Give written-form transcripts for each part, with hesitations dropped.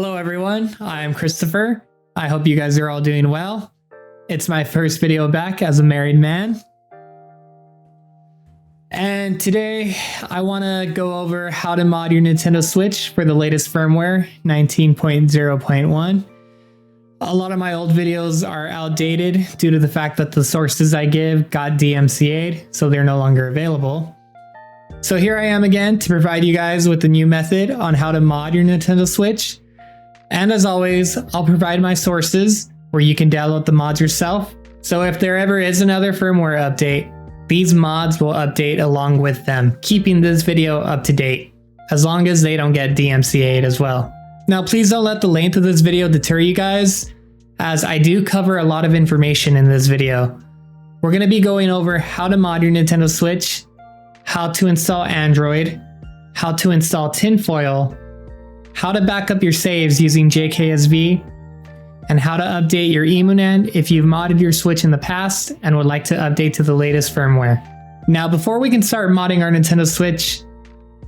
Hello everyone, I'm Christopher. I hope you guys are all doing well. It's my first video back as a married man. And today I want to go over how to mod your Nintendo Switch for the latest firmware, 19.0.1. A lot of my old videos are outdated due to the fact that the sources I give got DMCA'd, so they're no longer available. So here I am again to provide you guys with a new method on how to mod your Nintendo Switch. And as always, I'll provide my sources where you can download the mods yourself. So if there ever is another firmware update, these mods will update along with them, keeping this video up to date, as long as they don't get DMCA'd as well. Now please don't let the length of this video deter you guys, as I do cover a lot of information in this video. We're going to be going over how to mod your Nintendo Switch, how to install Android, how to install Tinfoil, how to back up your saves using Jksv, and how to update your Emummc if you've modded your Switch in the past and would like to update to the latest firmware. Now before we can start modding our Nintendo Switch,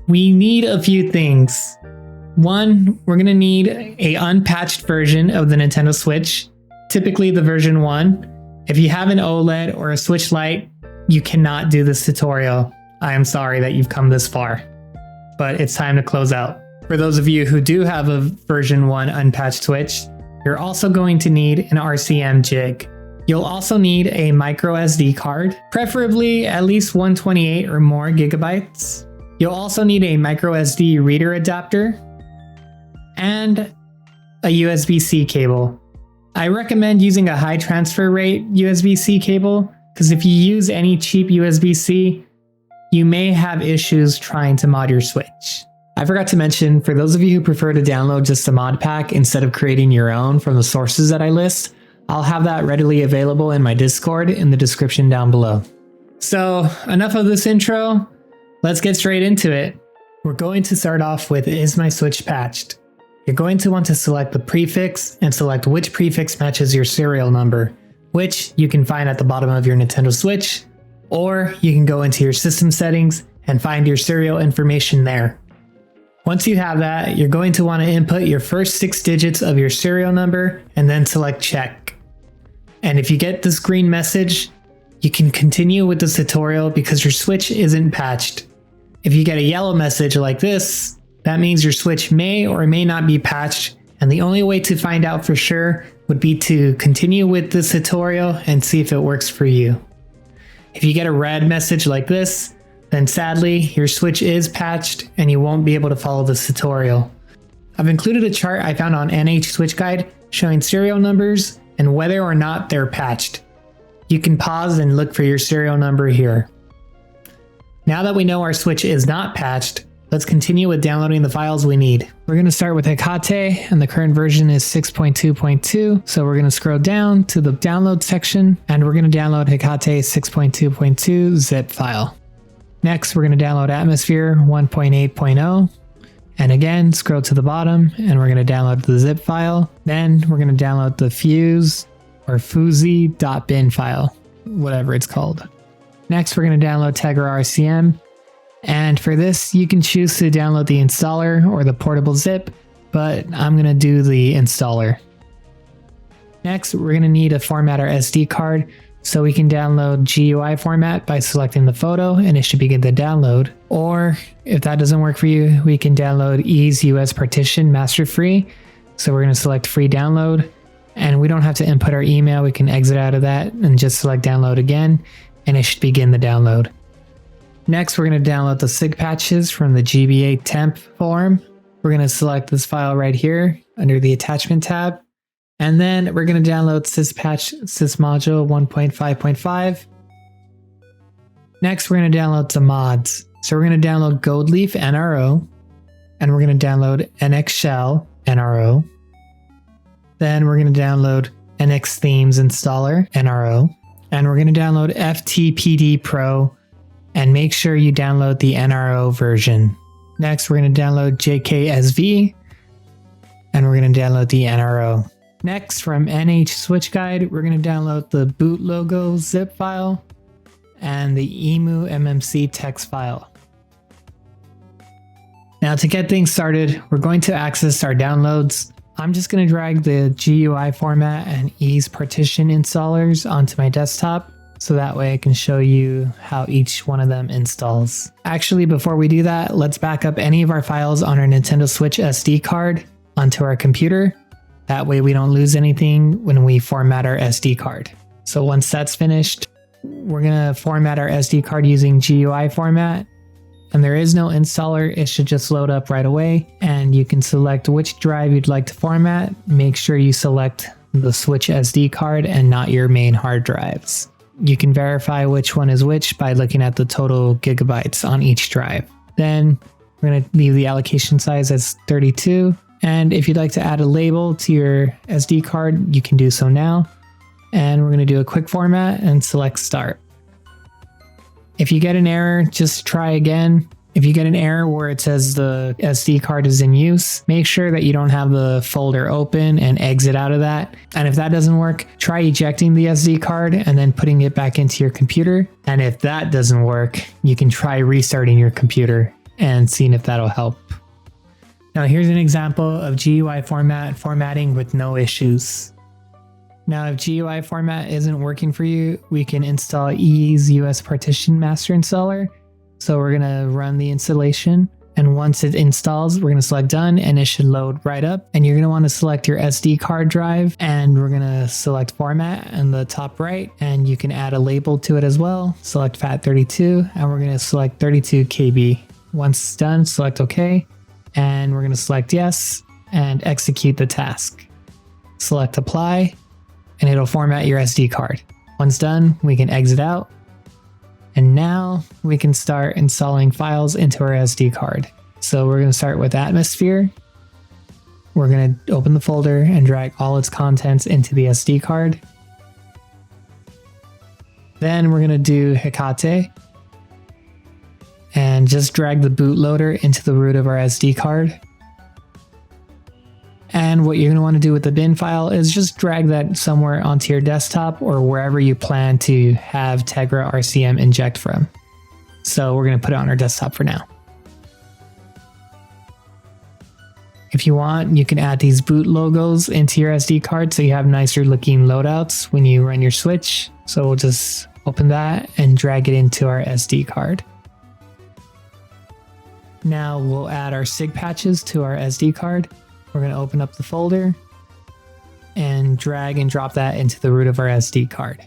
we need a few things. One, we're going to need a unpatched version of the Nintendo Switch, typically the version 1. If you have an OLED or a Switch Lite, you cannot do this tutorial. I am sorry that you've come this far, but it's time to close out. For those of you who do have a version 1 unpatched Switch, you're also going to need an RCM jig. You'll also need a micro SD card, preferably at least 128 or more gigabytes. You'll also need a micro SD reader adapter and a USB-C cable. I recommend using a high transfer rate USB-C cable because if you use any cheap USB-C, you may have issues trying to mod your Switch. I forgot to mention, for those of you who prefer to download just a mod pack instead of creating your own from the sources that I list, I'll have that readily available in my Discord in the description down below. So enough of this intro, let's get straight into it. We're going to start off with Is My Switch Patched? You're going to want to select the prefix and select which prefix matches your serial number, which you can find at the bottom of your Nintendo Switch, or you can go into your system settings and find your serial information there. Once you have that, you're going to want to input your first 6 digits of your serial number and then select check. And if you get this green message, you can continue with this tutorial because your Switch isn't patched. If you get a yellow message like this, that means your Switch may or may not be patched, and the only way to find out for sure would be to continue with this tutorial and see if it works for you. If you get a red message like this, then sadly, your Switch is patched and you won't be able to follow this tutorial. I've included a chart I found on NH Switch Guide showing serial numbers and whether or not they're patched. You can pause and look for your serial number here. Now that we know our Switch is not patched, let's continue with downloading the files we need. We're going to start with Hecate, and the current version is 6.2.2, so we're going to scroll down to the download section, and we're going to download Hecate 6.2.2 zip file. Next, we're going to download Atmosphere 1.8.0, and again, scroll to the bottom, and we're going to download the zip file. Then we're going to download the fuse or fuzzy.bin file, whatever it's called. Next, we're going to download Tegra RCM. And for this, you can choose to download the installer or the portable zip, but I'm going to do the installer. Next, we're going to need a formatter SD card, so we can download GUI format by selecting the photo and it should begin the download. Or if that doesn't work for you, we can download Ease US Partition Master Free. So we're going to select free download, and we don't have to input our email. We can exit out of that and just select download again, and it should begin the download. Next, we're going to download the SIG patches from the GBA temp forum. We're going to select this file right here under the attachment tab. And then we're going to download syspatch sysmodule 1.5.5. Next, we're going to download some mods. So we're going to download Goldleaf NRO, and we're going to download NX Shell NRO. Then we're going to download NX Themes Installer NRO, and we're going to download FTPD Pro, and make sure you download the NRO version. Next, we're going to download Jksv, and we're going to download the NRO. Next, from NH Switch Guide, we're going to download the boot logo zip file and the Emummc text file. Now to get things started, we're going to access our downloads I'm just going to drag the GUI format and ease partition installers onto my desktop, so that way I can show you how each one of them installs. Actually, before we do that, let's back up any of our files on our Nintendo Switch SD card onto our computer. That way we don't lose anything when we format our SD card. So once that's finished, we're going to format our SD card using GUI format. And there is no installer, it should just load up right away. And you can select which drive you'd like to format. Make sure you select the Switch SD card and not your main hard drives. You can verify which one is which by looking at the total gigabytes on each drive. Then we're going to leave the allocation size as 32. And if you'd like to add a label to your SD card, you can do so now. And we're going to do a quick format and select start. If you get an error, just try again. If you get an error where it says the SD card is in use, make sure that you don't have the folder open and exit out of that. And if that doesn't work, try ejecting the SD card and then putting it back into your computer. And if that doesn't work, you can try restarting your computer and seeing if that'll help. Now here's an example of GUI formatting with no issues. Now, if GUI format isn't working for you, we can install Ease US Partition Master Installer. So we're going to run the installation. And once it installs, we're going to select done and it should load right up. And you're going to want to select your SD card drive and we're going to select format in the top right. And you can add a label to it as well. Select FAT32 and we're going to select 32 KB. Once it's done, select OK. And we're going to select yes and execute the task. Select apply. And it'll format your SD card. Once done, we can exit out. And now we can start installing files into our SD card. So we're going to start with Atmosphere. We're going to open the folder and drag all its contents into the SD card. Then we're going to do Hecate. And just drag the bootloader into the root of our SD card. And what you're going to want to do with the bin file is just drag that somewhere onto your desktop or wherever you plan to have Tegra RCM inject from. So we're going to put it on our desktop for now. If you want, you can add these boot logos into your SD card so you have nicer looking loadouts when you run your Switch. So we'll just open that and drag it into our SD card. Now we'll add our SIG patches to our SD card. We're going to open up the folder and drag and drop that into the root of our SD card.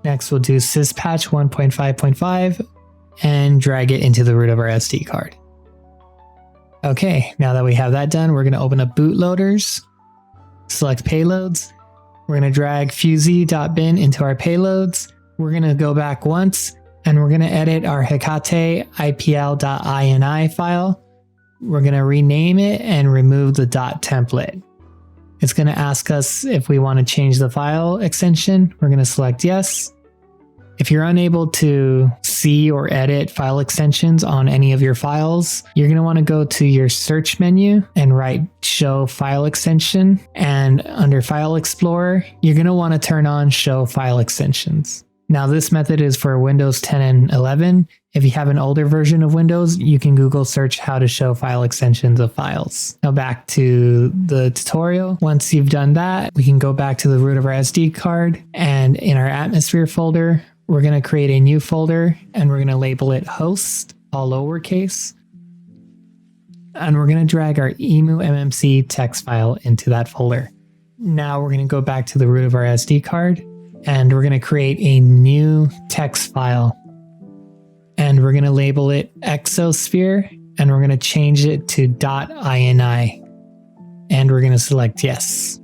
Next, we'll do syspatch 1.5.5 and drag it into the root of our SD card. Okay, now that we have that done, we're going to open up bootloaders, select payloads. We're going to drag fusey.bin into our payloads. We're going to go back once and we're going to edit our Hecate ipl.ini file. We're going to rename it and remove the .template. It's going to ask us if we want to change the file extension. We're going to select yes. If you're unable to see or edit file extensions on any of your files, you're going to want to go to your search menu and write show file extension. And under File Explorer, you're going to want to turn on show file extensions. Now this method is for Windows 10 and 11. If you have an older version of Windows, you can Google search how to show file extensions of files. Now back to the tutorial. Once you've done that, we can go back to the root of our SD card, and in our Atmosphere folder, we're going to create a new folder and we're going to label it host, all lowercase. And we're going to drag our Emummc text file into that folder. Now we're going to go back to the root of our SD card. And we're going to create a new text file. And we're going to label it Exosphere. And we're going to change it to .ini. And we're going to select yes.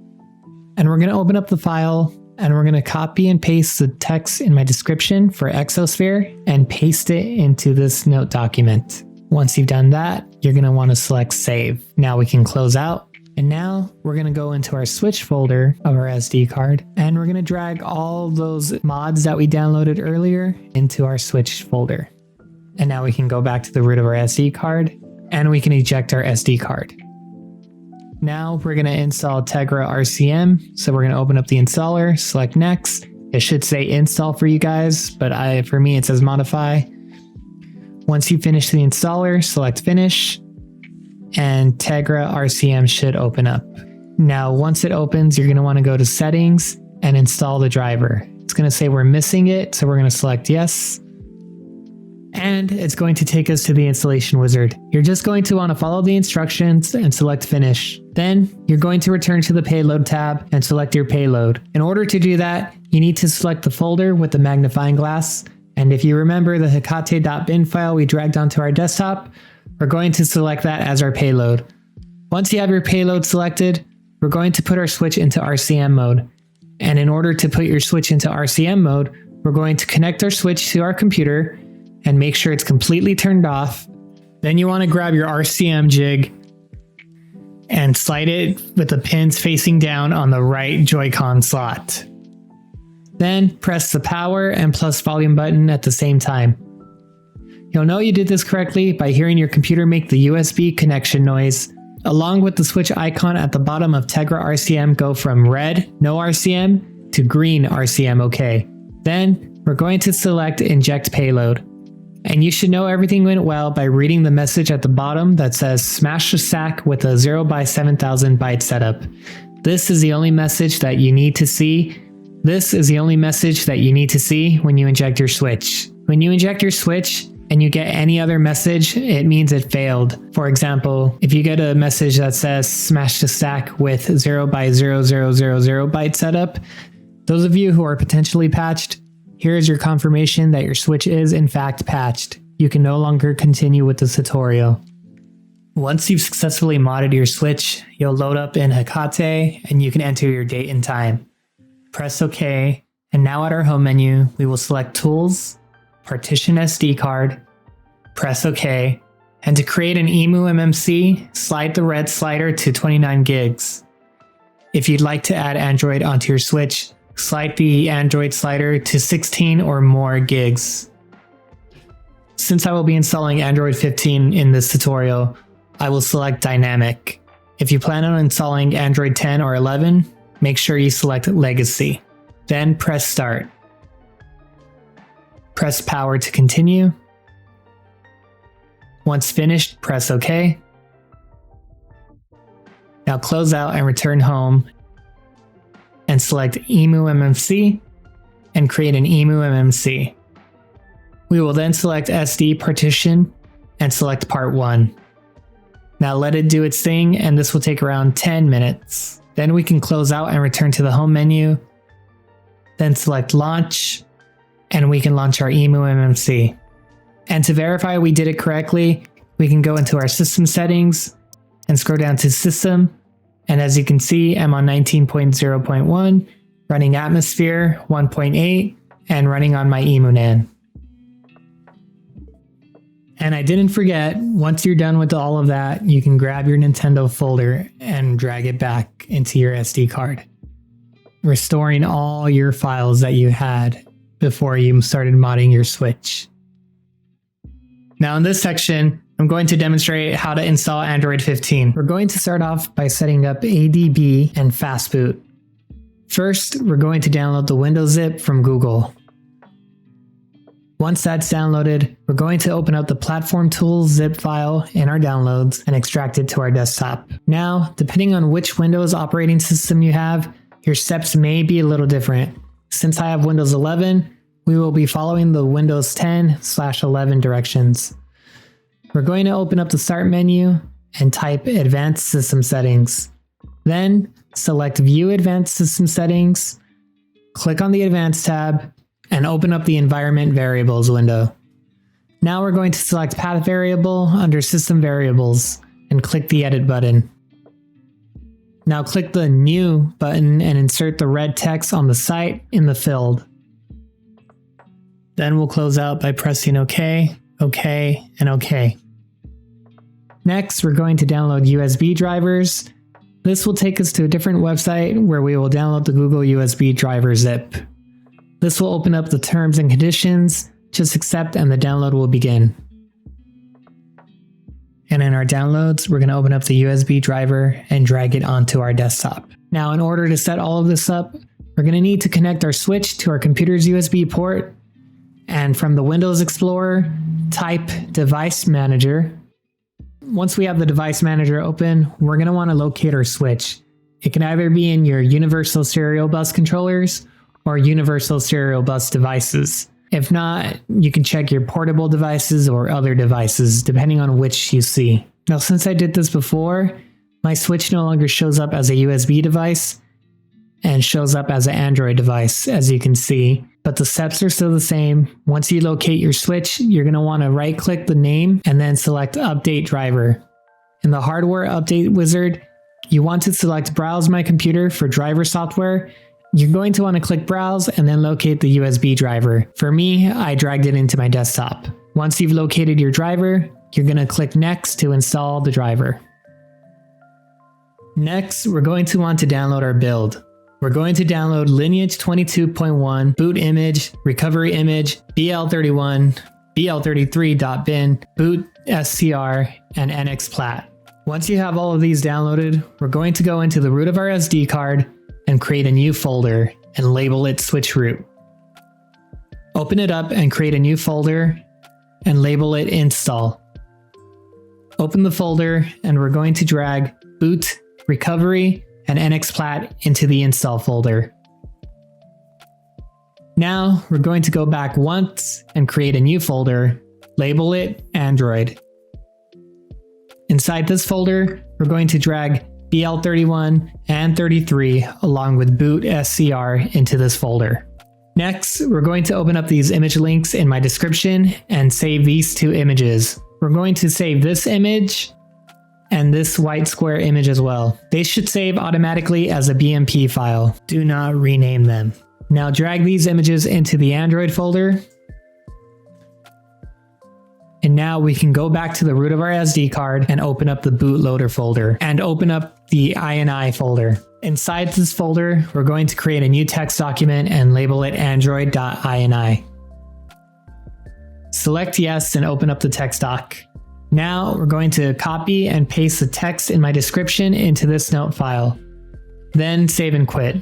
And we're going to open up the file. And we're going to copy and paste the text in my description for Exosphere and paste it into this note document. Once you've done that, you're going to want to select save. Now we can close out. And now we're going to go into our Switch folder of our SD card and we're going to drag all those mods that we downloaded earlier into our Switch folder. And now we can go back to the root of our SD card and we can eject our SD card. Now we're going to install Tegra RCM. So we're going to open up the installer, select next. It should say install for you guys, but for me it says modify. Once you finish the installer, select finish. and Tegra RCM should open up. Now, once it opens, you're going to want to go to Settings and install the driver. It's going to say we're missing it, so we're going to select Yes. And it's going to take us to the installation wizard. You're just going to want to follow the instructions and select Finish. Then you're going to return to the Payload tab and select your payload. In order to do that, you need to select the folder with the magnifying glass. And if you remember the hekate.bin file we dragged onto our desktop, we're going to select that as our payload. Once you have your payload selected, we're going to put our switch into RCM mode. And in order to put your switch into RCM mode, we're going to connect our switch to our computer and make sure it's completely turned off. Then you want to grab your RCM jig and slide it with the pins facing down on the right Joy-Con slot. Then press the power and plus volume button at the same time. You'll know you did this correctly by hearing your computer make the USB connection noise, along with the switch icon at the bottom of Tegra RCM go from red, no RCM, to green RCM OK. Then we're going to select Inject Payload. And you should know everything went well by reading the message at the bottom that says smash the stack with a 0x7000 byte setup. This is the only message that you need to see. This is the only message that you need to see when you inject your switch. When you inject your switch and you get any other message, it means it failed. For example, if you get a message that says smash the stack with 0x0000 byte setup, those of you who are potentially patched, here is your confirmation that your switch is in fact patched. You can no longer continue with this tutorial. Once you've successfully modded your switch, you'll load up in Hekate and you can enter your date and time. Press OK, and now at our home menu, we will select Tools, Partition SD card, press OK, and to create an Emummc, slide the red slider to 29 gigs. If you'd like to add Android onto your switch, slide the Android slider to 16 or more gigs. Since I will be installing Android 15 in this tutorial, I will select Dynamic. If you plan on installing Android 10 or 11, make sure you select Legacy. Then press Start. Press Power to continue. Once finished, press OK. Now close out and return home and select Emummc and create an Emummc. We will then select SD partition and select part 1. Now let it do its thing, and this will take around 10 minutes. Then we can close out and return to the home menu, then select launch, and we can launch our Emummc. And to verify we did it correctly, we can go into our system settings and scroll down to system. And as you can see, I'm on 19.0.1, running Atmosphere 1.8, and running on my EmuNAND. And I didn't forget, once you're done with all of that, you can grab your Nintendo folder and drag it back into your SD card, restoring all your files that you had before you started modding your Switch. Now in this section, I'm going to demonstrate how to install Android 15. We're going to start off by setting up ADB and Fastboot. First, we're going to download the Windows zip from Google. Once that's downloaded, we're going to open up the Platform Tools zip file in our downloads and extract it to our desktop. Now, depending on which Windows operating system you have, your steps may be a little different. Since I have Windows 11, we will be following the Windows 10/11 directions. We're going to open up the Start menu and type Advanced System Settings. Then select View Advanced System Settings, click on the Advanced tab, and open up the Environment Variables window. Now we're going to select Path Variable under System Variables and click the Edit button. Now click the New button and insert the red text on the site in the field. Then we'll close out by pressing OK, OK, and OK. Next, we're going to download USB drivers. This will take us to a different website where we will download the Google USB driver zip. This will open up the terms and conditions. Just accept and the download will begin. And in our downloads, we're going to open up the USB driver and drag it onto our desktop. Now, in order to set all of this up, we're going to need to connect our switch to our computer's USB port. And from the Windows Explorer, type Device Manager. Once we have the device manager open, we're going to want to locate our switch. It can either be in your universal serial bus controllers or universal serial bus devices. If not, you can check your portable devices or other devices, depending on which you see. Now, since I did this before, my switch no longer shows up as a USB device and shows up as an Android device, as you can see. But the steps are still the same. Once you locate your switch, you're going to want to right-click the name and then select Update Driver. In the Hardware Update Wizard, you want to select Browse My Computer for driver software. You're going to want to click Browse and then locate the USB driver. For me, I dragged it into my desktop. Once you've located your driver, you're going to click Next to install the driver. Next, we're going to want to download our build. We're going to download Lineage 22.1, boot image, recovery image, BL31, BL33.bin, boot SCR, and NXPlat. Once you have all of these downloaded, we're going to go into the root of our SD card and create a new folder and label it switchroot. Open it up and create a new folder and label it install. Open the folder and we're going to drag boot, recovery, and NXPlat into the install folder. Now we're going to go back once and create a new folder, label it Android. Inside this folder, we're going to drag BL31 and 33 along with boot SCR into this folder. Next, we're going to open up these image links in my description and save these two images. We're going to save this image and this white square image as well. They should save automatically as a BMP file. Do not rename them. Now drag these images into the Android folder. And now we can go back to the root of our SD card and open up the bootloader folder and open up the INI folder. Inside this folder, we're going to create a new text document and label it android.ini. Select yes and open up the text doc. Now we're going to copy and paste the text in my description into this note file. Then save and quit.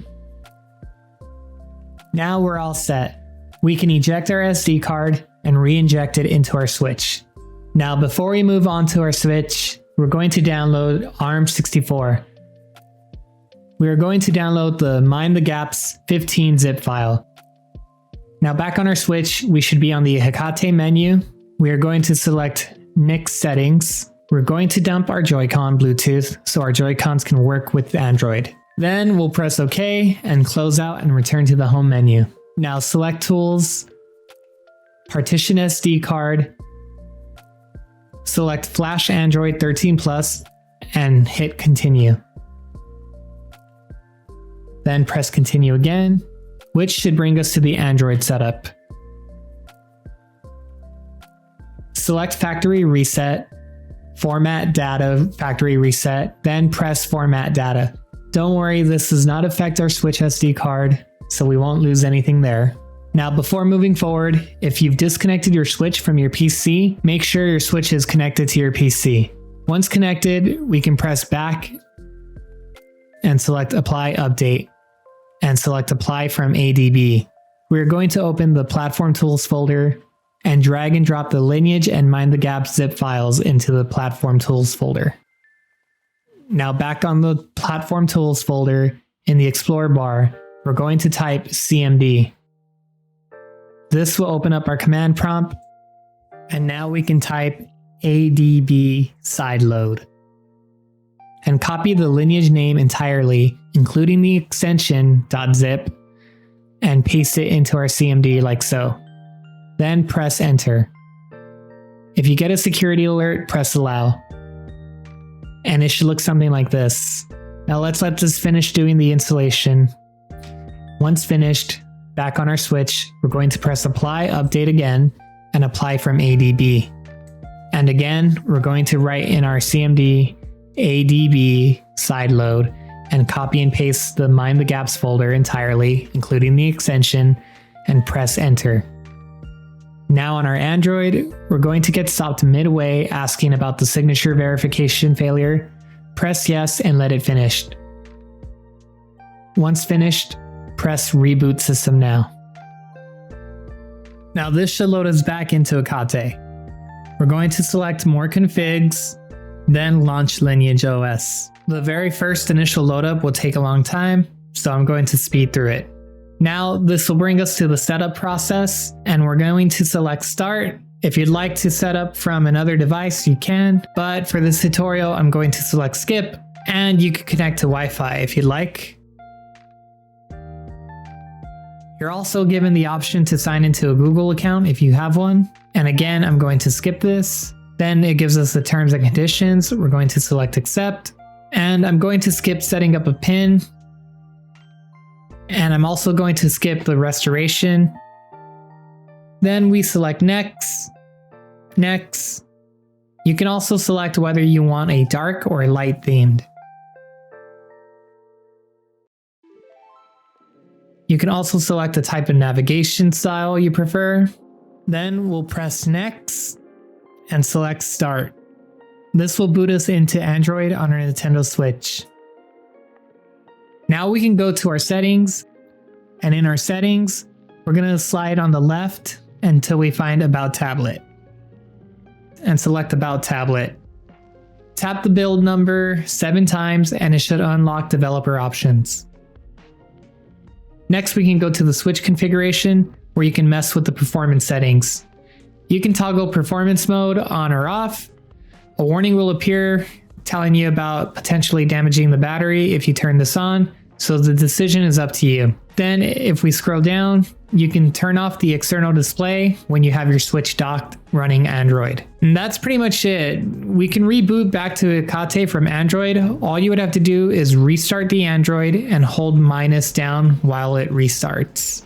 Now we're all set. We can eject our SD card and re-inject it into our switch. Now before we move on to our switch, we're going to download ARM64. We are going to download the Mind the Gaps 15 zip file. Now back on our switch, we should be on the Hecate menu. We are going to select NIC settings. We're going to dump our Joy-Con Bluetooth so our Joy-Cons can work with Android. Then we'll press OK and close out and return to the home menu. Now select Tools, Partition SD card, select Flash Android 13 Plus, and hit Continue. Then press Continue again, which should bring us to the Android setup. Select Factory Reset, Format Data Factory Reset, then press Format Data. Don't worry, this does not affect our Switch SD card, so we won't lose anything there. Now before moving forward, if you've disconnected your Switch from your PC, make sure your Switch is connected to your PC. Once connected, we can press back and select Apply Update and select Apply from ADB. We're going to open the Platform Tools folder and drag and drop the Lineage and Mind the Gap zip files into the Platform Tools folder. Now back on the Platform Tools folder, in the Explorer bar, we're going to type CMD. This will open up our command prompt, and now we can type ADB sideload. And copy the Lineage name entirely, including the extension .zip, and paste it into our CMD like so. Then press Enter. If you get a security alert, press Allow. And it should look something like this. Now let's let this finish doing the installation. Once finished, back on our Switch, we're going to press Apply Update again and apply from ADB. And again, we're going to write in our CMD ADB sideload and copy and paste the Mind the Gaps folder entirely, including the extension, and press Enter. Now on our Android, we're going to get stopped midway asking about the signature verification failure. Press yes and let it finish. Once finished, press Reboot System Now. Now this should load us back into Hecate. We're going to select More Configs, then launch LineageOS. The very first initial load up will take a long time, so I'm going to speed through it. Now this will bring us to the setup process, and we're going to select Start. If you'd like to set up from another device, you can, but for this tutorial, I'm going to select Skip, and you can connect to Wi-Fi if you'd like. You're also given the option to sign into a Google account if you have one. And again, I'm going to skip this. Then it gives us the terms and conditions. We're going to select Accept, and I'm going to skip setting up a PIN. And I'm also going to skip the restoration. Then we select Next. Next. You can also select whether you want a dark or a light themed. You can also select the type of navigation style you prefer. Then we'll press Next and select Start. This will boot us into Android on our Nintendo Switch. Now we can go to our settings, and in our settings, we're going to slide on the left until we find About Tablet. And select About Tablet. Tap the build number 7 times and it should unlock developer options. Next we can go to the Switch configuration where you can mess with the performance settings. You can toggle performance mode on or off. A warning will appear telling you about potentially damaging the battery if you turn this on, so the decision is up to you. Then if we scroll down, you can turn off the external display when you have your Switch docked running Android. And that's pretty much it. We can reboot back to Ikate from Android. All you would have to do is restart the Android and hold minus down while it restarts.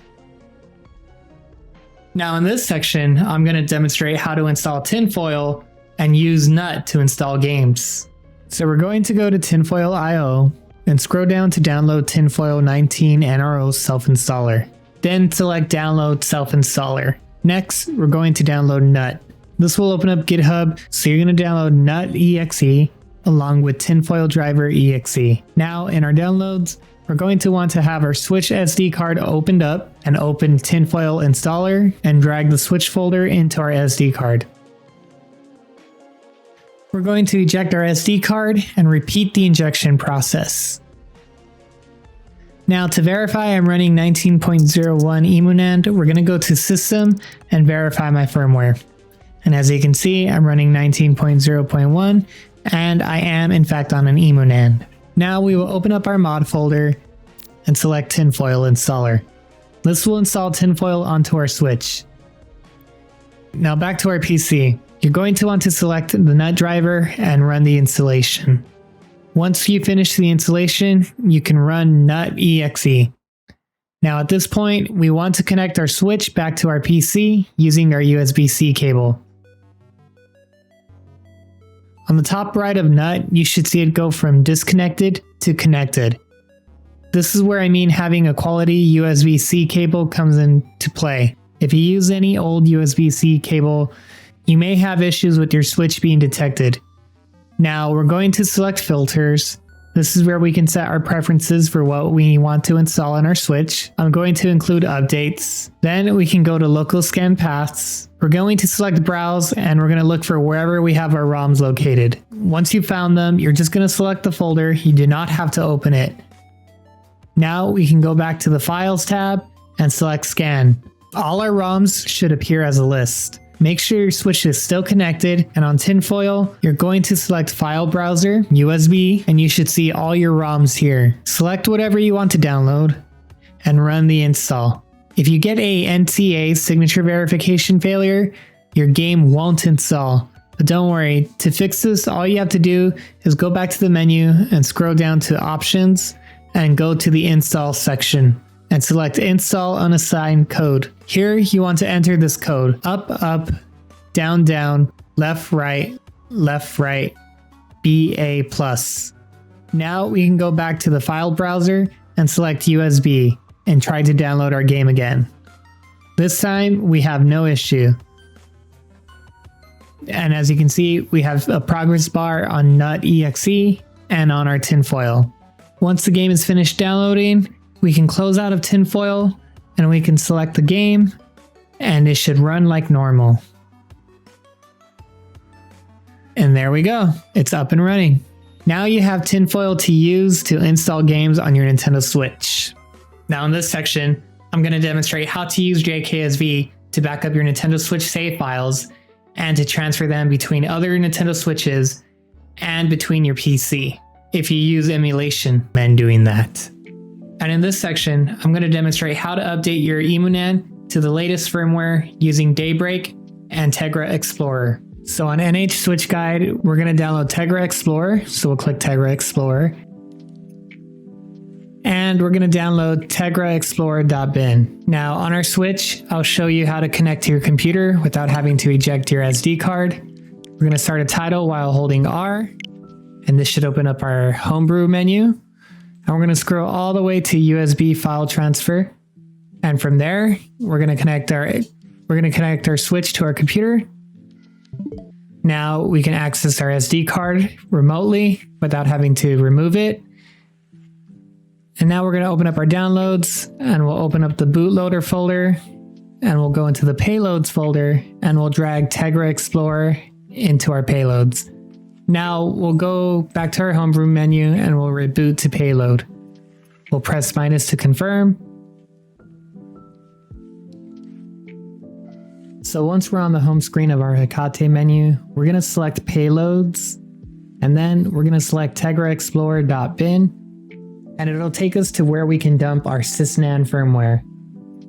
Now in this section, I'm going to demonstrate how to install Tinfoil and use NUT to install games. So we're going to go to Tinfoil.io and scroll down to download Tinfoil 19 NRO self-installer. Then select Download Self-Installer. Next, we're going to download NUT. This will open up GitHub, so you're going to download NUT.exe along with Tinfoil driver exe. Now in our downloads, we're going to want to have our Switch SD card opened up and open Tinfoil installer and drag the Switch folder into our SD card. We're going to eject our SD card and repeat the injection process. Now to verify I'm running 19.01 Emummc, we're going to go to System and verify my firmware. And as you can see, I'm running 19.0.1 and I am in fact on an Emummc. Now we will open up our mod folder and select Tinfoil installer. This will install Tinfoil onto our Switch. Now back to our PC. You're going to want to select the NUT driver and run the installation. Once you finish the installation, you can run NUT.exe. Now at this point, we want to connect our Switch back to our PC using our USB-C cable. On the top right of NUT, you should see it go from disconnected to connected. This is where I mean having a quality USB-C cable comes into play. If you use any old USB-C cable, you may have issues with your Switch being detected. Now we're going to select filters. This is where we can set our preferences for what we want to install on our Switch. I'm going to include updates. Then we can go to local scan paths. We're going to select browse and we're going to look for wherever we have our ROMs located. Once you've found them, you're just going to select the folder. You do not have to open it. Now we can go back to the Files tab and select Scan. All our ROMs should appear as a list. Make sure your Switch is still connected, and on Tinfoil, you're going to select File Browser, USB, and you should see all your ROMs here. Select whatever you want to download, and run the install. If you get a NCA signature verification failure, your game won't install. But don't worry, to fix this, all you have to do is go back to the menu and scroll down to Options, and go to the Install section. And select Install Unassigned Code. Here you want to enter this code: up, up, down, down, left, right, BA+. Now we can go back to the file browser and select USB and try to download our game again. This time we have no issue. And as you can see, we have a progress bar on NUT.exe and on our Tinfoil. Once the game is finished downloading, we can close out of Tinfoil and we can select the game and it should run like normal. And there we go, it's up and running. Now you have Tinfoil to use to install games on your Nintendo Switch. Now in this section, I'm going to demonstrate how to use Jksv to back up your Nintendo Switch save files and to transfer them between other Nintendo Switches and between your PC, if you use emulation when doing that. And in this section, I'm going to demonstrate how to update your Emummc to the latest firmware using Jailbreak and Tegra Explorer. So on NH Switch Guide, we're going to download Tegra Explorer. So we'll click Tegra Explorer. And we're going to download Tegra Explorer.bin. Now on our Switch, I'll show you how to connect to your computer without having to eject your SD card. We're going to start a title while holding R. And this should open up our homebrew menu. And we're going to scroll all the way to USB file transfer. And from there, we're going to connect our Switch to our computer. Now we can access our SD card remotely without having to remove it. And now we're going to open up our downloads and we'll open up the bootloader folder and we'll go into the payloads folder and we'll drag Tegra Explorer into our payloads. Now we'll go back to our homebrew menu and we'll reboot to payload. We'll press minus to confirm. So once we're on the home screen of our Hecate menu, we're going to select payloads and then we're going to select Tegra Explorer.bin and it'll take us to where we can dump our sysnan firmware.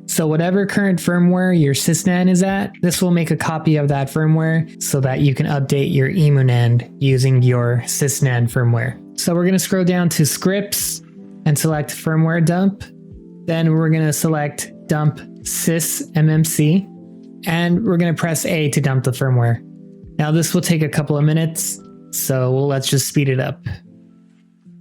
So whatever current firmware your sysnan is at, this will make a copy of that firmware so that you can update your Emummc using your sysnan firmware. So we're going to scroll down to scripts and select firmware dump. Then we're going to select dump sysemummc and we're going to press A to dump the firmware. Now this will take a couple of minutes, so let's just speed it up.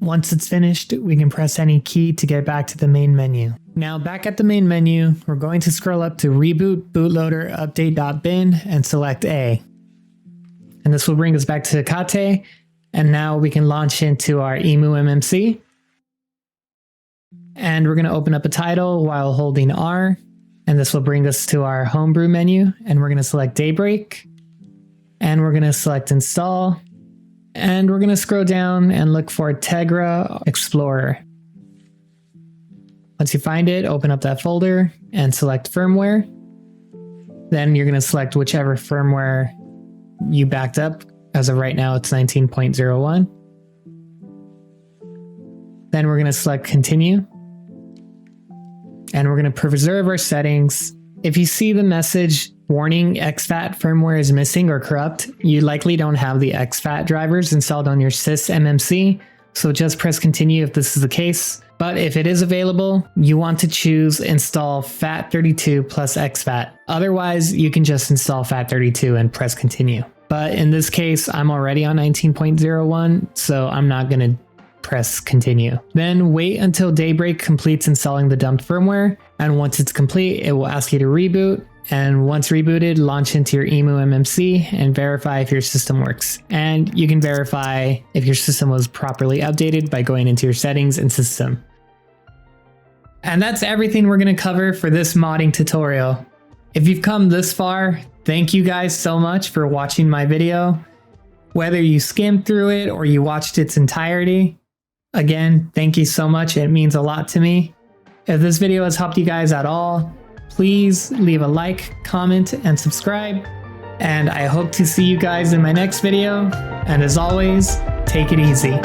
Once it's finished, we can press any key to get back to the main menu. Now back at the main menu, we're going to scroll up to Reboot Bootloader Update.bin and select A. And this will bring us back to Hecate, and now we can launch into our Emummc. And we're going to open up a title while holding R, and this will bring us to our homebrew menu, and we're going to select Jailbreak, and we're going to select Install, and we're going to scroll down and look for Tegra Explorer. Once you find it, open up that folder and select firmware. Then you're going to select whichever firmware you backed up. As of right now, it's 19.01. Then we're going to select continue. And we're going to preserve our settings. If you see the message warning exFAT firmware is missing or corrupt, you likely don't have the exFAT drivers installed on your sysemummc, so just press continue if this is the case. But if it is available, you want to choose install FAT32 plus exFAT. Otherwise, you can just install FAT32 and press continue. But in this case, I'm already on 19.01, so I'm not going to press continue. Then wait until Jailbreak completes installing the dumped firmware, and once it's complete, it will ask you to reboot. And once rebooted, launch into your Emummc and verify if your system works. And you can verify if your system was properly updated by going into your settings and system. And that's everything we're going to cover for this modding tutorial. If you've come this far, thank you guys so much for watching my video. Whether you skimmed through it or you watched its entirety, again, thank you so much. It means a lot to me. If this video has helped you guys at all, please leave a like, comment, and subscribe. And I hope to see you guys in my next video. And as always, take it easy.